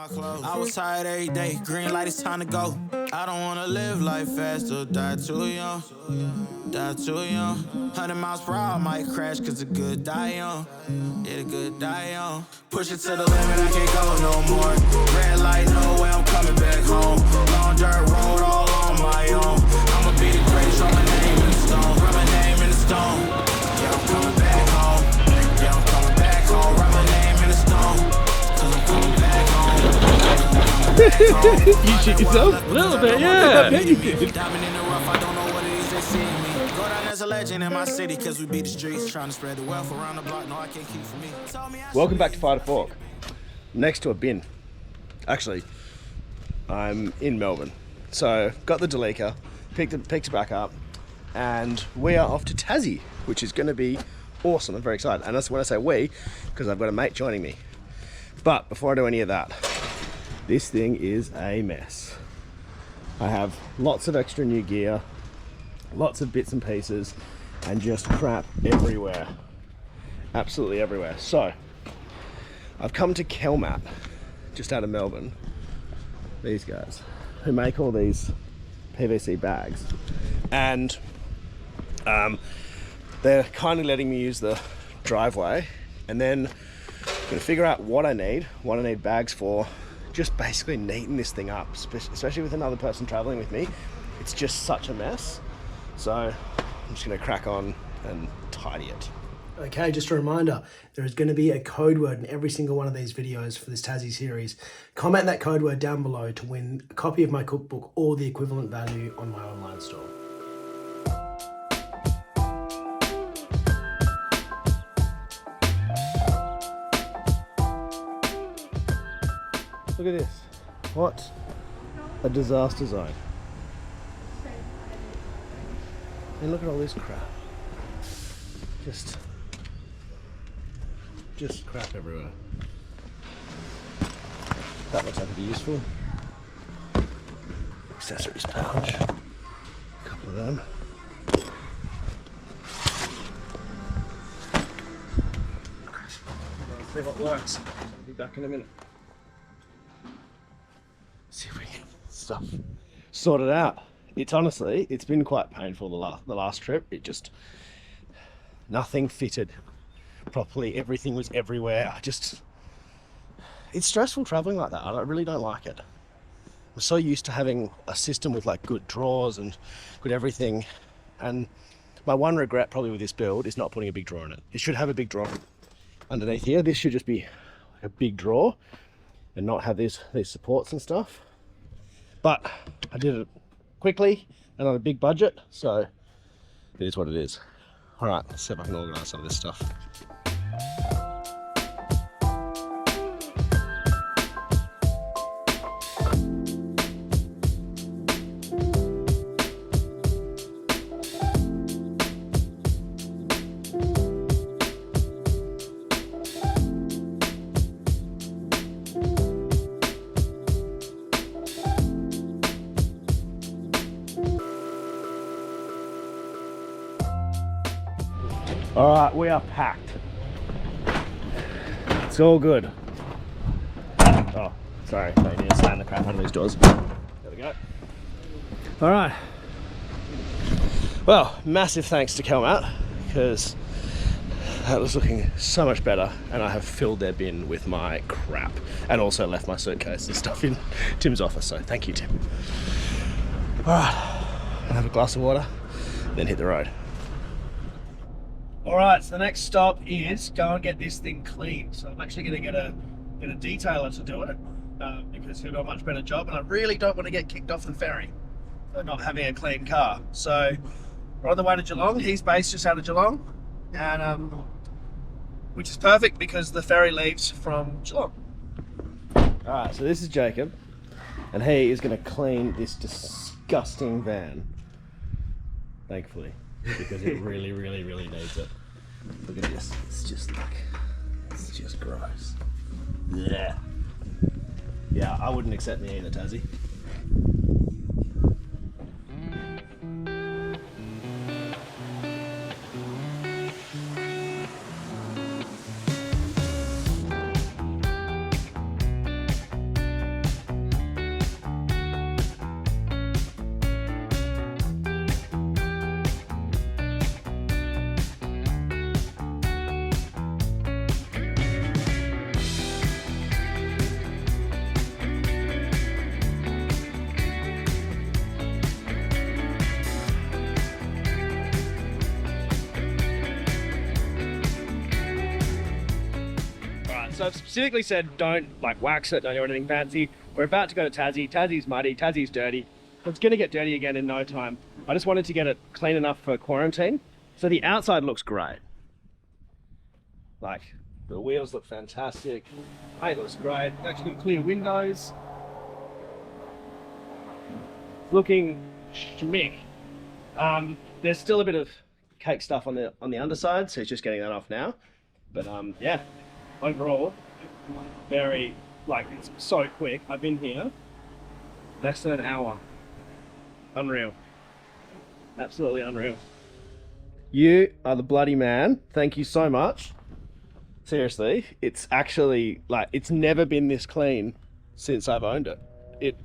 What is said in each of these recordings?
my clothes. I was tired every day, green light, it's time to go. I don't wanna live life fast or die too young. Die too young. 100 miles per hour, might crash, cause the good die young. Yeah, the good die young. Push it to the limit, I can't go no more. Red light, no way, I'm coming back home. Long dirt road, all on my own. I'ma be the greatest, write my name in the stone. Write my name in the stone. Yeah, I'm coming back home. Yeah, I'm coming back home. Write my name in the stone. Cause I'm coming back home. You shit yourself? A little bit, yeah. I bet you did. Diamond in the rough, I don't know what it is they see in me. Go down as a legend in my city, cause we beat the streets. Trying to spread the wealth around the block, no, I can't keep for me. Welcome back to Fire to Fork. Next to a bin. Actually, I'm in Melbourne. So, got the Delica, picked it back up, and we are off to Tassie, which is going to be awesome. I'm very excited. And that's when I say we, because I've got a mate joining me. But before I do any of that, this thing is a mess. I have lots of extra new gear, lots of bits and pieces, and just crap everywhere. Absolutely everywhere. So, I've come to Can, just out of Melbourne. These guys, who make all these PVC bags. And they're kindly letting me use the driveway, and then I'm gonna figure out what I need bags for, just basically neaten this thing up, especially with another person traveling with me. It's just such a mess. So I'm just gonna crack on and tidy it. Okay, just a reminder, there is going to be a code word in every single one of these videos for this Tassie series. Comment that code word down below to win a copy of my cookbook or the equivalent value on my online store. Look at this. What a disaster zone. And look at all this crap. Just crap everywhere. That looks like it'd be useful. Accessories pouch. A couple of them. Let's see what works. I'll be back in a minute. See if we can get stuff sorted out. It's been quite painful the last trip. Nothing fitted properly. Everything was everywhere. It's stressful traveling like that. I really don't like it. I'm so used to having a system with like good drawers and good everything. And my one regret probably with this build is not putting a big drawer in it. It should have a big drawer underneath here. This should just be a big drawer and not have these supports and stuff. But I did it quickly and on a big budget, so it is what it is. All right, let's see if I can organize some of this stuff. All right, we are packed. It's all good. Oh, sorry, I need to slam the crap out of these doors. There we go. All right. Well, massive thanks to Can, because that was looking so much better, and I have filled their bin with my crap and also left my suitcase and stuff in Tim's office, so thank you, Tim. All right, I'll have a glass of water, then hit the road. All right, so the next stop is go and get this thing clean. So I'm actually going to get a detailer to do it because he'll do a much better job, and I really don't want to get kicked off the ferry for not having a clean car. So we're on the way to Geelong. He's based just out of Geelong, and which is perfect because the ferry leaves from Geelong. All right, so this is Jacob, and he is going to clean this disgusting van, thankfully, because it really, really, really needs it. Look at this. It's just gross. Yeah. Yeah, I wouldn't accept me either, Tassie. So I've specifically said don't like wax it, don't do anything fancy. We're about to go to Tassie. Tassie's muddy, Tassie's dirty. It's going to get dirty again in no time. I just wanted to get it clean enough for quarantine. So the outside looks great. Like, the wheels look fantastic. Paint looks great. Actually clear windows. Looking schmick. There's still a bit of cake stuff on the underside, so it's just getting that off now. But yeah, overall, very, like, it's so quick. I've been here less than an hour. Unreal. Absolutely unreal. You are the bloody man. Thank you so much. Seriously, it's actually, like, it's never been this clean since I've owned it.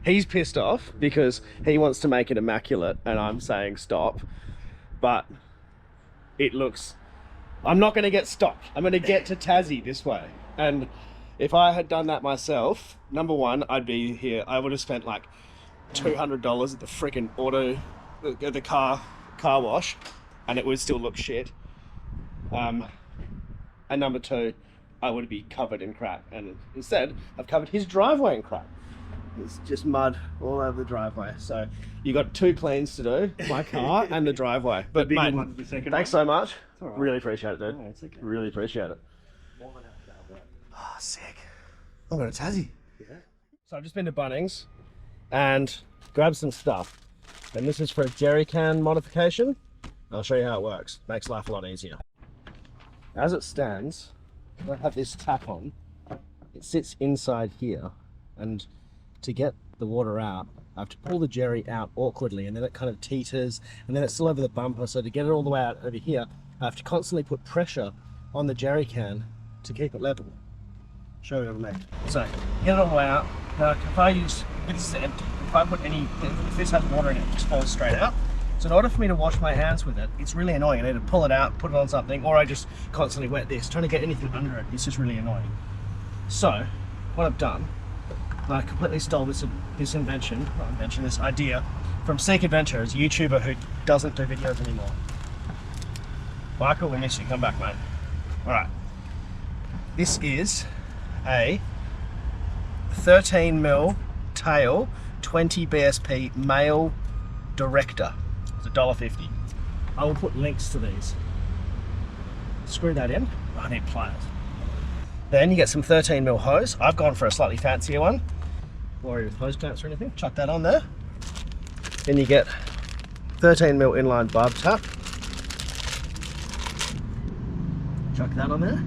He's pissed off because he wants to make it immaculate and I'm saying stop. But it looks, I'm not going to get stopped. I'm going to get to Tassie this way. And if I had done that myself, number one, I'd be here. I would have spent like $200 at the freaking the car wash, and it would still look shit. And number two, I would be covered in crap. And instead, I've covered his driveway in crap. It's just mud all over the driveway. So you got two cleans to do, my car and the driveway. But mate, thanks so much. Right. Really appreciate it, dude. No, it's okay. Really appreciate it. Oh, sick. I'm going to Tassie. Yeah. So I've just been to Bunnings and grabbed some stuff. And this is for a jerry can modification. I'll show you how it works. Makes life a lot easier. As it stands, I have this tap on. It sits inside here, and to get the water out, I have to pull the jerry out awkwardly, and then it kind of teeters, and then it's still over the bumper. So to get it all the way out over here, I have to constantly put pressure on the jerry can to keep it level. Show you what I mean. So get it all the way out. Now, if I use, if this is empty, if I put any, if this has water in it, it just falls straight out. So in order for me to wash my hands with it, it's really annoying. I need to pull it out, put it on something, or I just constantly wet this. Trying to get anything under it, it's just really annoying. So what I've done, I completely stole this this idea from Seek Adventure, as a YouTuber who doesn't do videos anymore. Michael, we miss you. Come back, mate. All right. This is a 13mm tail 20 BSP male director. It's $1.50. I will put links to these. Screw that in. I need pliers. Then you get some 13mm hose. I've gone for a slightly fancier one. Worry with hose clamps or anything. Chuck that on there. Then you get 13mm inline barb tap. Chuck that on there.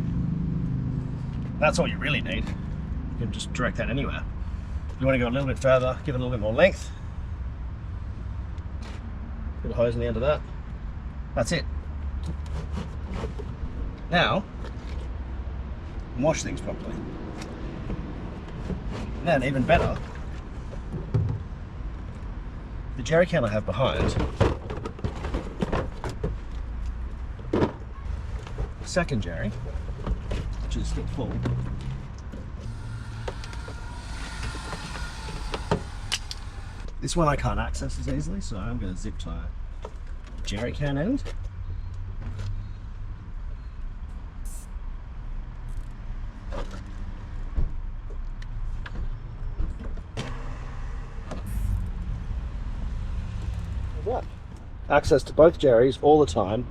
That's all you really need. You can just direct that anywhere. If you want to go a little bit further, give it a little bit more length. Put a hose in the end of that. That's it. Now, wash things properly. And then, even better, the jerry can I have behind, second jerry, which is still full. This one I can't access as easily, so I'm going to zip tie jerry can end. Access to both jerrys all the time.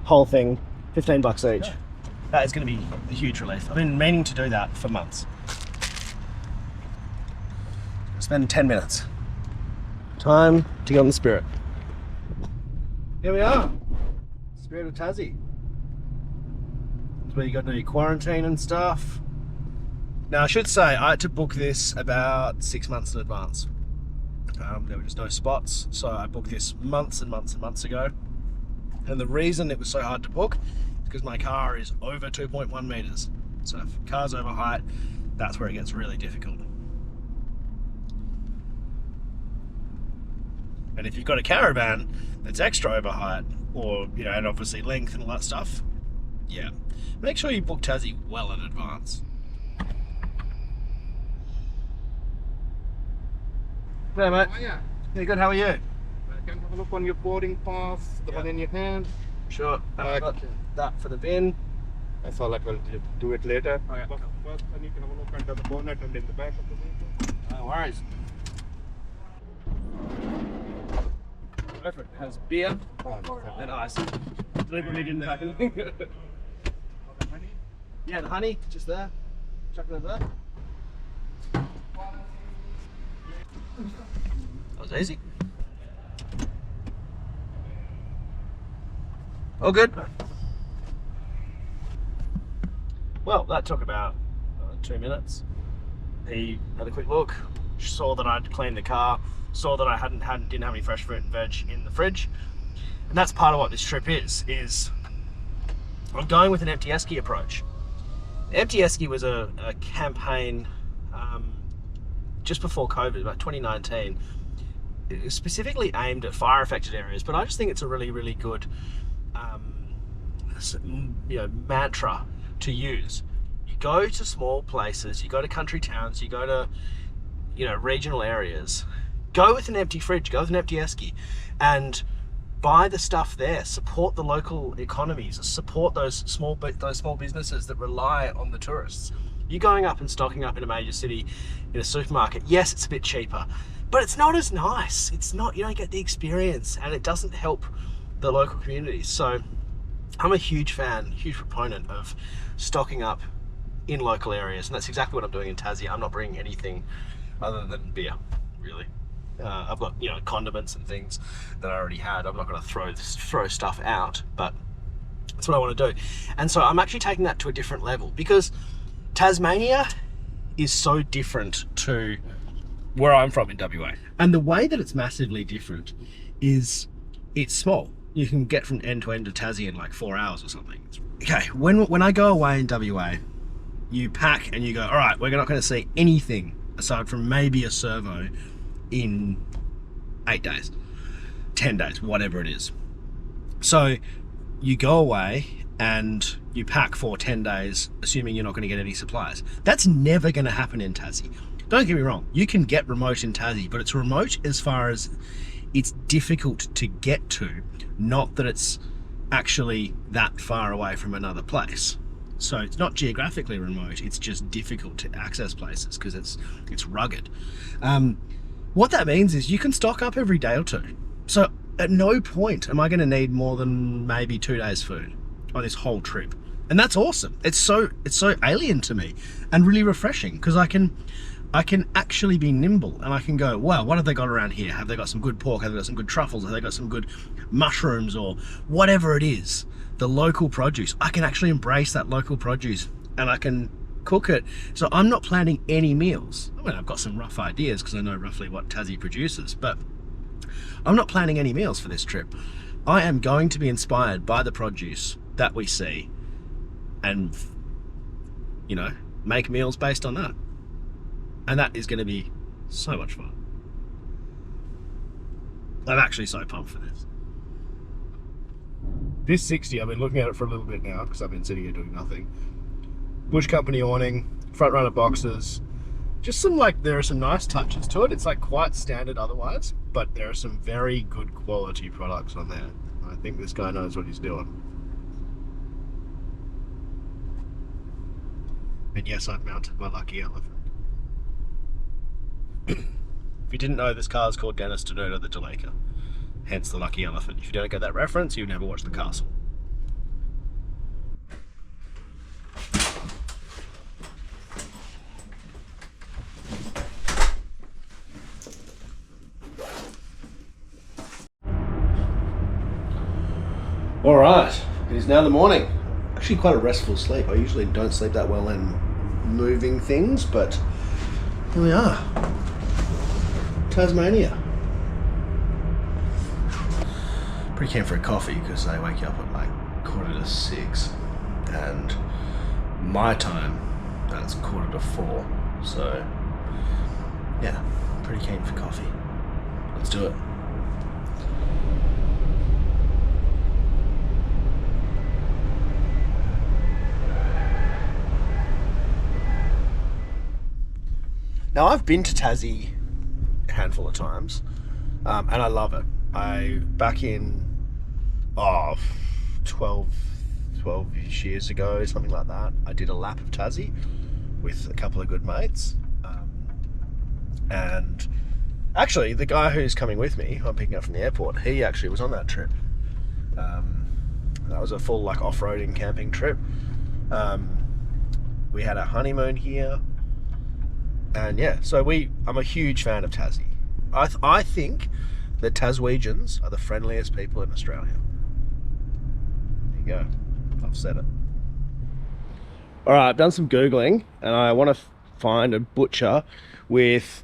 Whole thing, $15 each. Yeah. That is going to be a huge relief. I've been meaning to do that for months. Spend 10 minutes. Time to get on the Spirit. Here we are. Spirit of Tassie. That's where you got to do your quarantine and stuff. Now I should say I had to book this about 6 months in advance. There were just no spots, so I booked this months and months and months ago. And the reason it was so hard to book is because my car is over 2.1 meters. So if the car's over height, that's where it gets really difficult. And if you've got a caravan that's extra over height, or, you know, and obviously length and all that stuff, yeah, make sure you book Tassie well in advance. Hey mate. How are you? Yeah, good, how are you? Can have a look on your boarding pass, the one in your hand. Sure. I've got that for the bin. I thought like we'll do it later. Okay. But first, I need to have a look under the bonnet and in the back of the vehicle. No worries. Perfect. It has beer and ice. Deliberately didn't pack anything. The honey? Yeah, the honey, just there. Chucking it there. That was easy. All good. Well, that took about 2 minutes. He had a quick look, saw that I'd cleaned the car, saw that I didn't have any fresh fruit and veg in the fridge. And that's part of what this trip is I'm going with an empty esky approach. The empty esky was a campaign just before COVID, about 2019. It was specifically aimed at fire affected areas, but I just think it's a really, really good mantra to use. You go to small places, you go to country towns, you go to regional areas, go with an empty fridge, go with an empty esky, and buy the stuff there. Support the local economies, support those small businesses that rely on the tourists. You going up and stocking up in a major city in a supermarket, yes, it's a bit cheaper, but it's not as nice. It's not, you don't get the experience, and it doesn't help the local communities. So I'm a huge proponent of stocking up in local areas, and that's exactly what I'm doing in Tassie. I'm not bringing anything other than beer, really. I've got condiments and things that I already had. I'm not going to throw stuff out, but that's what I want to do. And so I'm actually taking that to a different level, because Tasmania is so different to where I'm from in WA. And the way that it's massively different is it's small. You can get from end to end of Tassie in like 4 hours or something. Okay, when I go away in WA, you pack and you go, all right, we're not going to see anything aside from maybe a servo in 8 days, 10 days, whatever it is. So you go away and you pack for 10 days, assuming you're not going to get any supplies. That's never going to happen in Tassie. Don't get me wrong, you can get remote in Tassie, but it's remote as far as it's difficult to get to, not that it's actually that far away from another place. So it's not geographically remote, it's just difficult to access places because it's rugged. What that means is you can stock up every day or two. So at no point am I going to need more than maybe 2 days food on this whole trip. And that's awesome. It's so alien to me and really refreshing, because I can actually be nimble and I can go, wow, what have they got around here? Have they got some good pork? Have they got some good truffles? Have they got some good mushrooms, or whatever it is? The local produce. I can actually embrace that local produce and I can cook it. So I'm not planning any meals. I mean, I've got some rough ideas because I know roughly what Tassie produces, but I'm not planning any meals for this trip. I am going to be inspired by the produce that we see and, make meals based on that. And that is going to be so much fun. I'm actually so pumped for this. This 60, I've been looking at it for a little bit now because I've been sitting here doing nothing. Bush Company awning, front runner boxes. Just there are some nice touches to it. It's like quite standard otherwise, but there are some very good quality products on there. I think this guy knows what he's doing. And yes, I've mounted my lucky elephant. If you didn't know, this car is called Dennis Denuta the Delica, hence the lucky elephant. If you don't get that reference, you've never watched The Castle. All right, it is now the morning. Actually quite a restful sleep. I usually don't sleep that well in moving things, but here we are. Tasmania. Pretty keen for a coffee because they wake you up at like 5:45, and my time, that's 4:45. So yeah, pretty keen for coffee. Let's do it. Now, I've been to Tassie a handful of times, and I love it. Back in 12, 12 years ago, something like that, I did a lap of Tassie with a couple of good mates. And actually, the guy who's coming with me, who I'm picking up from the airport, he actually was on that trip. That was a full like off-roading camping trip. We had a honeymoon here. And yeah, so I'm a huge fan of Tassie. I think that Taswegians are the friendliest people in Australia. There you go. I've said it. Alright, I've done some Googling and I want to find a butcher with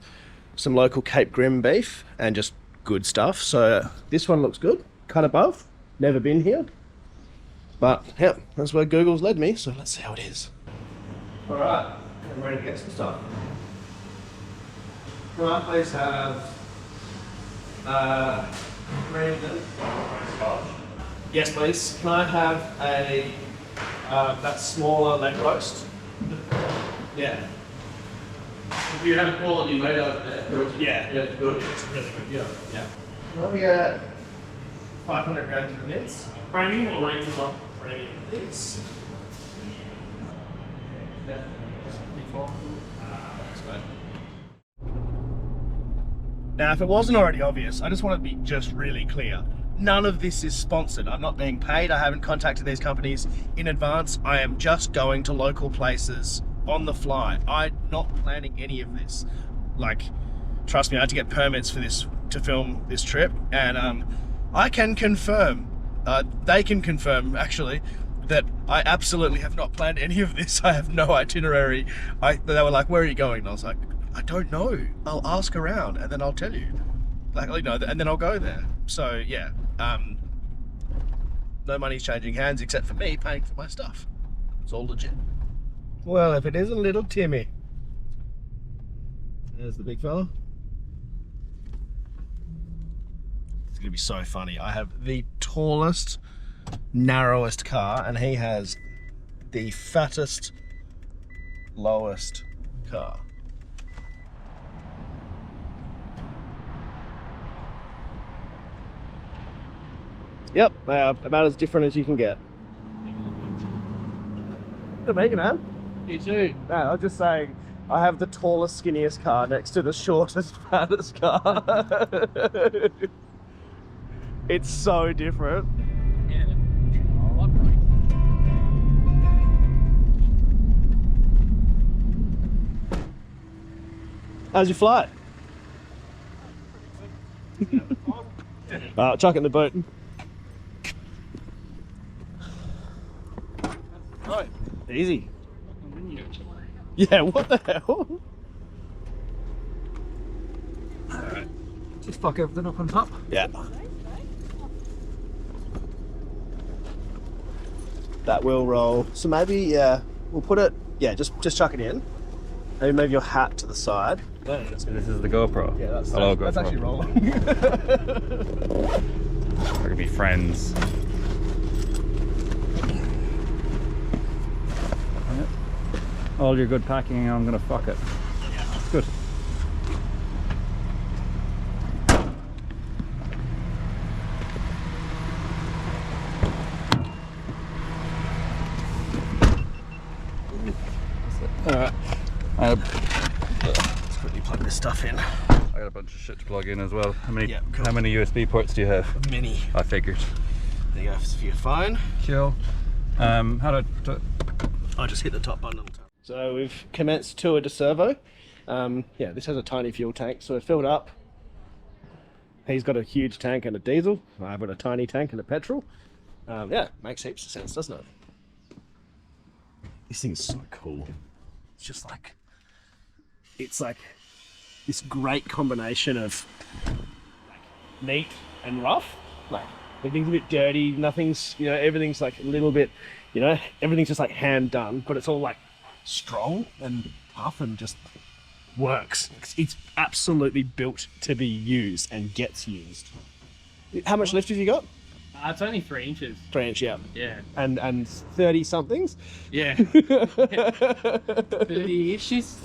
some local Cape Grim beef and just good stuff. So this one looks good. Cut above. Never been here. But yeah, that's where Google's led me. So let's see how it is. Alright, I'm ready to get some stuff. Can I please have Brandon? Yes, please. Can I have a that smaller leg roast? Yeah. Do you have quality made out of that? Yeah, It's good. It's really good. Yeah. yeah. Can we get 500 grams of mince? Premium or regular? Premium, please. Now, if it wasn't already obvious, I just want to be just really clear. None of this is sponsored. I'm not being paid. I haven't contacted these companies in advance. I am just going to local places on the fly. I'm not planning any of this. Like, trust me, I had to get permits for this to film this trip, and I can confirm, they can confirm actually, that I absolutely have not planned any of this. I have no itinerary. They were like, "Where are you going?" And I was like, "I don't know. I'll ask around and then I'll tell you." Like, you know, and then I'll go there. So yeah, no money's changing hands except for me paying for my stuff. It's all legit. Well, if it isn't little Timmy. There's the big fella. It's gonna be so funny. I have the tallest, narrowest car and he has the fattest, lowest car. Yep, about as different as you can get. Good making, man. You too. No, I was just saying, I have the tallest, skinniest car next to the shortest, fattest car. It's so different. Yeah. How's your flight? Chuck it in the boot. Right. Easy. Yeah, what the hell? Alright. Just fuck everything up on top. Yeah. That will roll. So maybe, yeah, we'll put it, yeah, just chuck it in. Maybe move your hat to the side. This is the GoPro. Yeah, that's GoPro. actually rolling. We're gonna be friends. All your good packing, I'm gonna fuck it. Good. Alright. Let's quickly plug this stuff in. I got a bunch of shit to plug in as well. How many? Yeah, cool. How many USB ports do you have? Mini. I figured. There you go for your phone. Cool. How to? I just hit the top button on the top. So we've commenced tour de servo. Yeah, this has a tiny fuel tank, so we're filled up. He's got a huge tank and a diesel. I've got a tiny tank and a petrol. Yeah, makes heaps of sense, doesn't it? This thing's so cool. It's just like, it's like this great combination of like neat and rough. Like everything's a bit dirty, nothing's, you know, everything's like a little bit, you know, everything's just like hand done, but it's all like strong and tough and just works. It's absolutely built to be used and gets used. How much lift have you got? It's only 3 inches. 3 inch, yeah. Yeah. And 30 somethings? Yeah. 30 inches.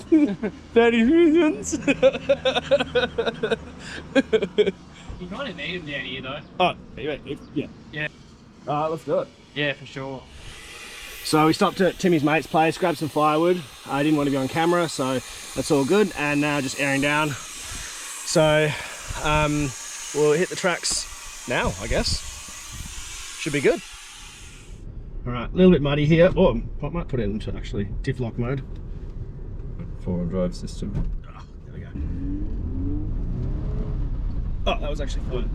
30 millions. You kind of need them down here though. Oh, anyway, yeah. Yeah. Alright, let's do it. Yeah, for sure. So we stopped at Timmy's mate's place, grabbed some firewood. I didn't want to be on camera, so that's all good. And now just airing down. So we'll hit the tracks now, I guess. Should be good. All right, a little bit muddy here. Oh, I might put it into actually diff lock mode. 4-wheel drive system. Oh, there we go. Oh, that was actually fine.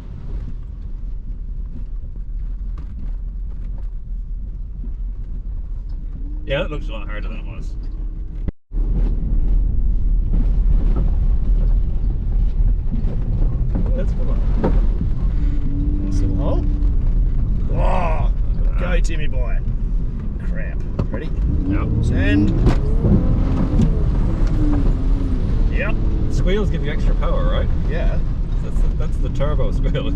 Yeah, it looks a lot harder than it was. That's cool. Nice little hole. Oh, go Timmy boy. Crap. Ready? Yep. Send. Yep. Squeals give you extra power, right? Yeah. That's the turbo squeal.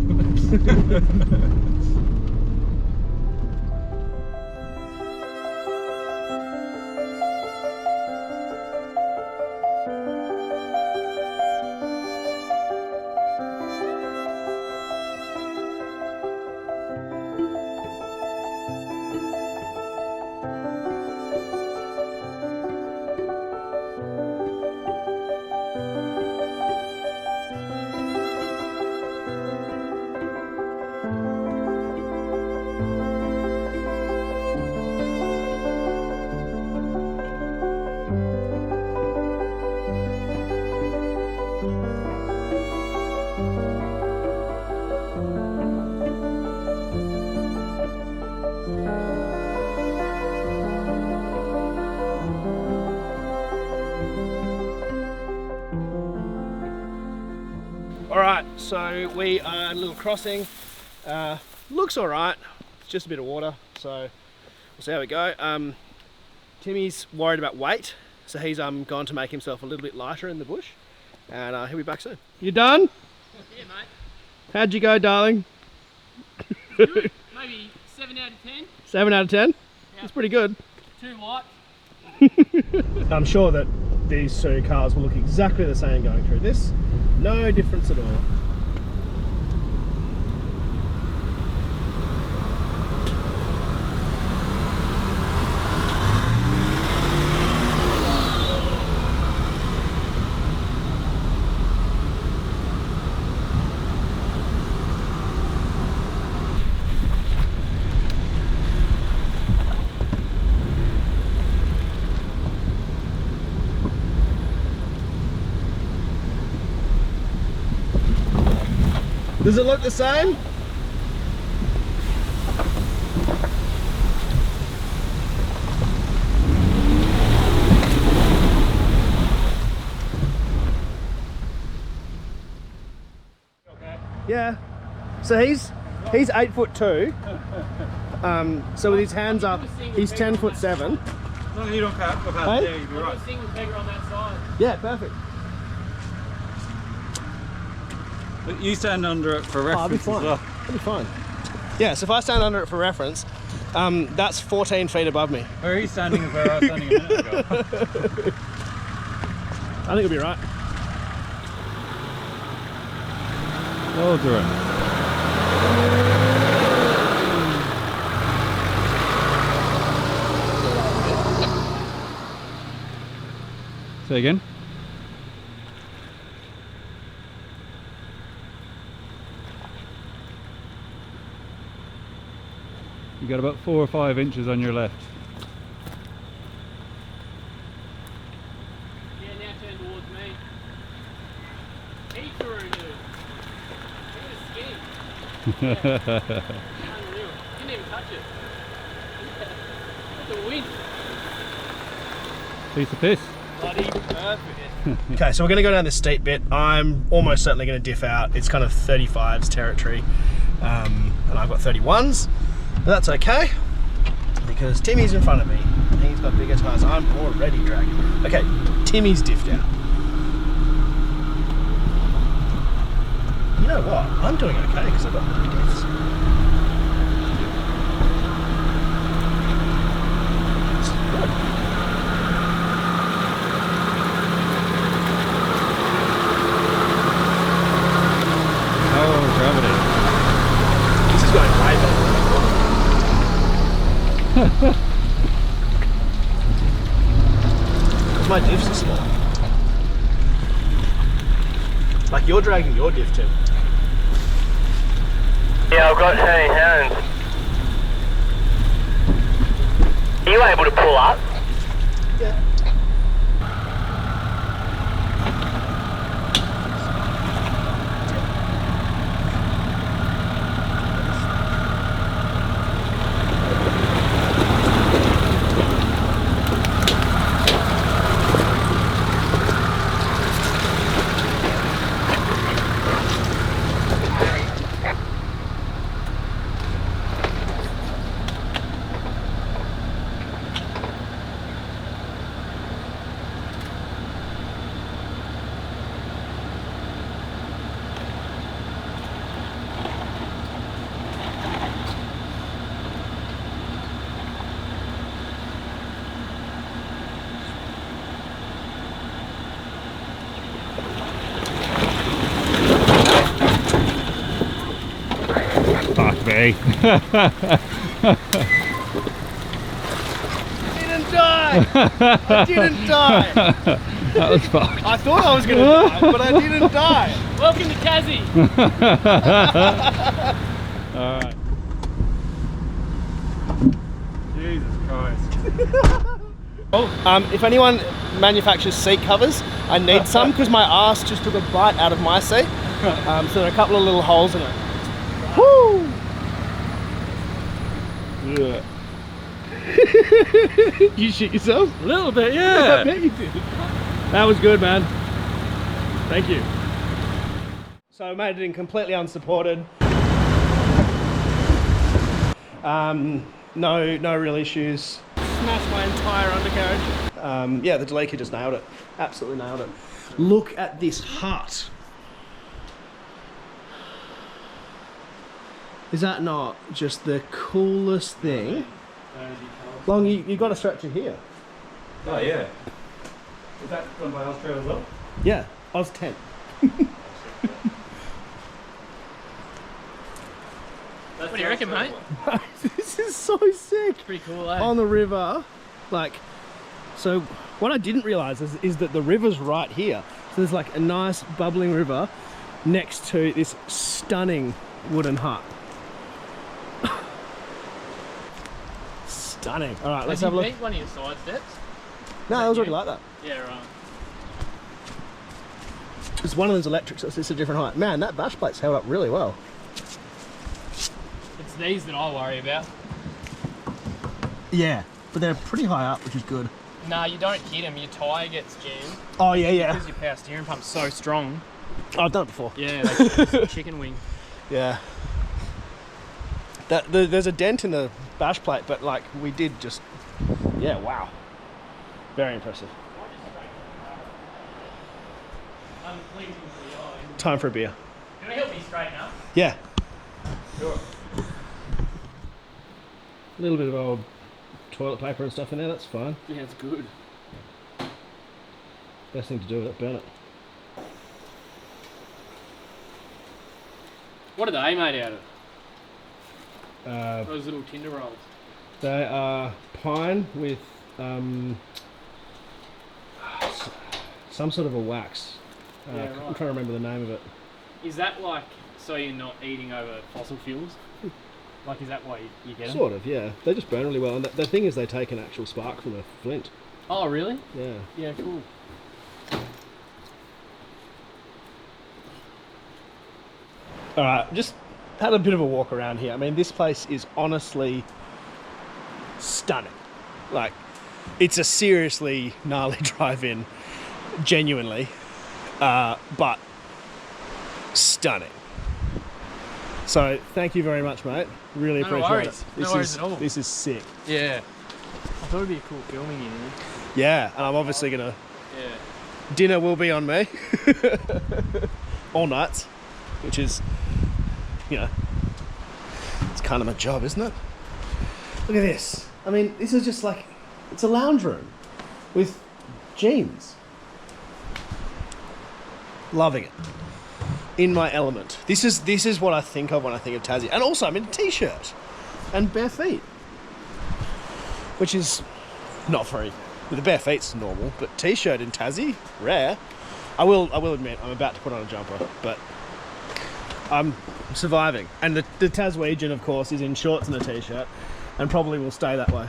Alright, so we are at a little crossing. Looks alright, it's just a bit of water, so we'll see how we go. Timmy's worried about weight, so he's gone to make himself a little bit lighter in the bush, and he'll be back soon. You done? Yeah, mate. How'd you go, darling? Good. Maybe 7 out of 10. 7 out of 10? Yeah. That's pretty good. Too light. I'm sure that these two cars will look exactly the same going through this. No difference at all. Does it look the same? Yeah. So he's 8'2". So with his hands up, he's 10'7". No, you don't have. Hey? Yeah, you'll be right. Single beggar on that side. Yeah, perfect. But you stand under it for Oh, I'll be reference fine. as well. I'll be fine. Yeah, so if I stand under it for reference, that's 14 feet above me. Where are you standing is where I was standing a minute ago. I think it'll be right. Well done. Say again? You got about 4 or 5 inches on your left. Yeah, now turn towards me. He threw, dude. Look at his skin. Yeah. Unreal. Didn't even touch it. Look at the wind. Piece of piss. Bloody perfect. Okay, so we're going to go down this steep bit. I'm almost certainly going to diff out. It's kind of 35s territory, and I've got 31s, but that's okay because Timmy's in front of me and he's got bigger tyres. I'm already dragging. Okay, Timmy's diffed out. You know what? I'm doing okay because I've got 3 diffs. It's good. Oh, gravity. This is going way better. my diffs are small. Like you're dragging your diff, Tim. Yeah, I've got 30 hands. Are you able to pull up? Yeah. Fuck me. Didn't die! I didn't die! That was fucked. I thought I was gonna die, but I didn't die. Welcome to Tassie. Alright. Jesus Christ. If anyone manufactures seat covers, I need some because my ass just took a bite out of my seat. So there are a couple of little holes in it. Woo! Yeah. You shit yourself? A little bit, yeah. I bet you did. That was good, man. Thank you. So I made it in completely unsupported. No real issues. Smashed my entire undercarriage. Yeah, the Delica just nailed it. Absolutely nailed it. Look at this hut. Is that not just the coolest thing? Long, you got to stretch it here. Oh, yeah. Is that done by Australia as well? Yeah, Oz 10. What do you reckon, mate? This is so sick. Pretty cool, eh? On the river, like, so what I didn't realize is that the river's right here. So there's like a nice bubbling river next to this stunning wooden hut. Stunning. All right, let's have a look. One of your side steps? No, it was already like that. Yeah, right. It's one of them's electric, so it's a different height. Man, that bash plate's held up really well. It's these that I worry about. Yeah, but they're pretty high up, which is good. Nah, you don't hit them. Your tyre gets jammed. Oh, yeah. Because your power steering pump's so strong. Oh, I've done it before. Yeah, like a chicken wing. Yeah. There's a dent in the bash plate, but like we did just, yeah, wow. Very impressive. Time for a beer. Can you help me straighten up? Yeah. Sure. A little bit of old toilet paper and stuff in there, that's fine. Yeah, it's good. Best thing to do with it, burn it. What are they made out of? Uh, Those little tinder rolls. They are pine with some sort of a wax. Yeah, I'm right. trying to remember the name of it. Is that like so you're not eating over fossil fuels? Like, is that why you get them? Sort of, yeah. They just burn really well. And the thing is, they take an actual spark from a flint. Oh, really? Yeah. Yeah, cool. All right, just had a bit of a walk around here. I mean, this place is honestly stunning. Like, it's a seriously gnarly drive-in, genuinely, but stunning. So, thank you very much, mate. Really No appreciate worries. it. No worries at all. This is sick. Yeah. I thought it'd be a cool filming in here. Yeah, and I'm obviously gonna. Yeah. Dinner will be on me. All nights, which is, you know, it's kind of my job, isn't it? Look at this. I mean, this is just like, it's a lounge room with jeans. Loving it. In my element. This is what I think of when I think of Tassie. And also, I'm in a t-shirt and bare feet, which is not very With the bare feet's normal, but t-shirt in Tassie, rare. I will admit, I'm about to put on a jumper, but I'm surviving. And the Taswegian, of course, is in shorts and a t-shirt, and probably will stay that way.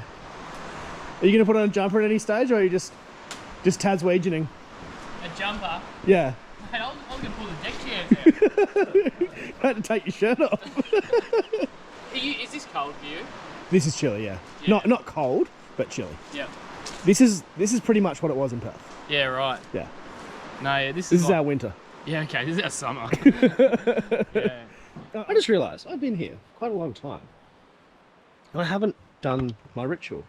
Are you going to put on a jumper at any stage, or are you just Taswegianing? A jumper? Yeah. Mate, I was going to pull the deck chairs out. You had to take your shirt off. Is this cold for you? This is chilly, yeah. Not cold, but chilly. Yep. This is pretty much what it was in Perth. Yeah, right. Yeah. No, yeah, this This is is our winter. Yeah, okay, this is our summer. Yeah. I just realised I've been here quite a long time. And I haven't done my ritual.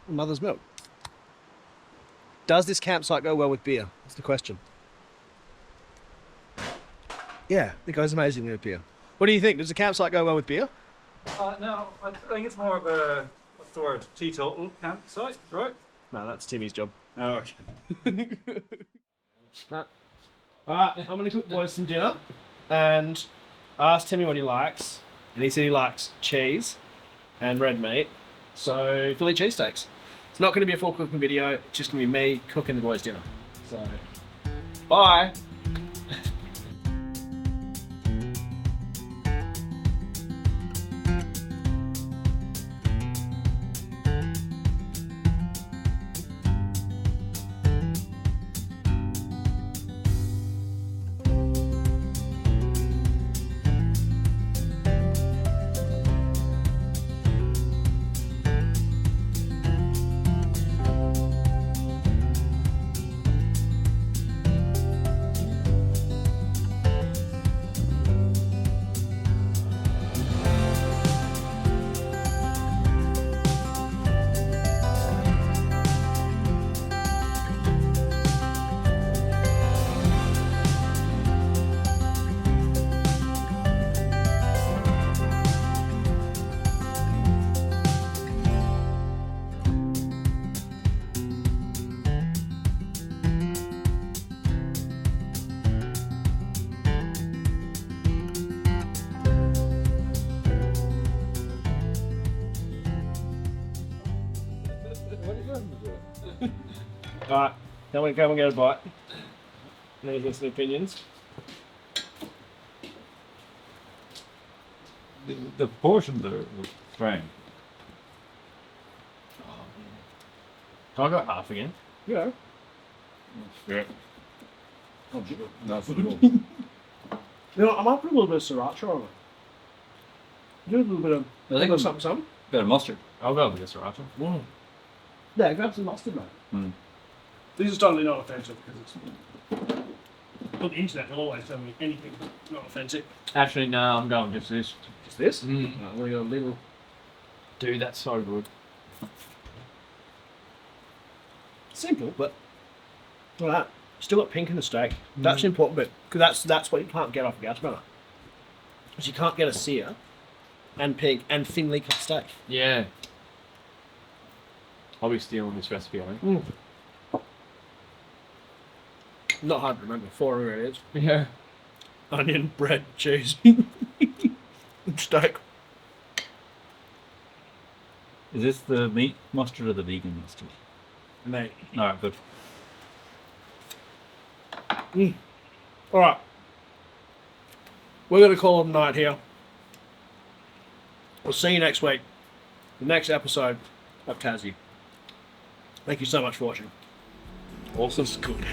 Mother's milk. Does this campsite go well with beer? That's the question. Yeah, it goes amazingly with beer. What do you think? Does the campsite go well with beer? No, I think it's more of a, what's the word, teetotal campsite, right? No, that's Timmy's job. Oh, okay. Alright, I'm going to cook boys some dinner. And I asked Timmy what he likes. And he said he likes cheese and red meat. So, Philly cheesesteaks. It's not going to be a full cooking video. It's just going to be me cooking the boys' dinner. So, bye! Alright, now we go and get a bite. Then you get some opinions. The portions are strange. Can I go half again? Yeah. Yeah. That's cool. You know, I might put a little bit of sriracha on it. Do a little bit of something. Bit of mustard. I'll go with this sriracha. Mm. Yeah, grab some mustard, mate. Mm. This is totally not offensive because it's on the internet. They'll always tell me anything not offensive. Actually, no, I'm going just this. Just this? Mm. Right, we got a little. Dude, that's so good. Simple, but all right. Still got pink in the steak. That's an important bit because that's what you can't get off a gas burner. Because you can't get a sear and pink and thinly cut steak. Yeah. I'll be stealing this recipe, I think. Not hard to remember. 4 ingredients: Yeah. onion, bread, cheese, steak. Is this the meat mustard or the vegan mustard? Mate. Alright, good. All right. We're going to call it a night here. We'll see you next week. The next episode of Tassie. Thank you so much for watching. Awesome. This is good.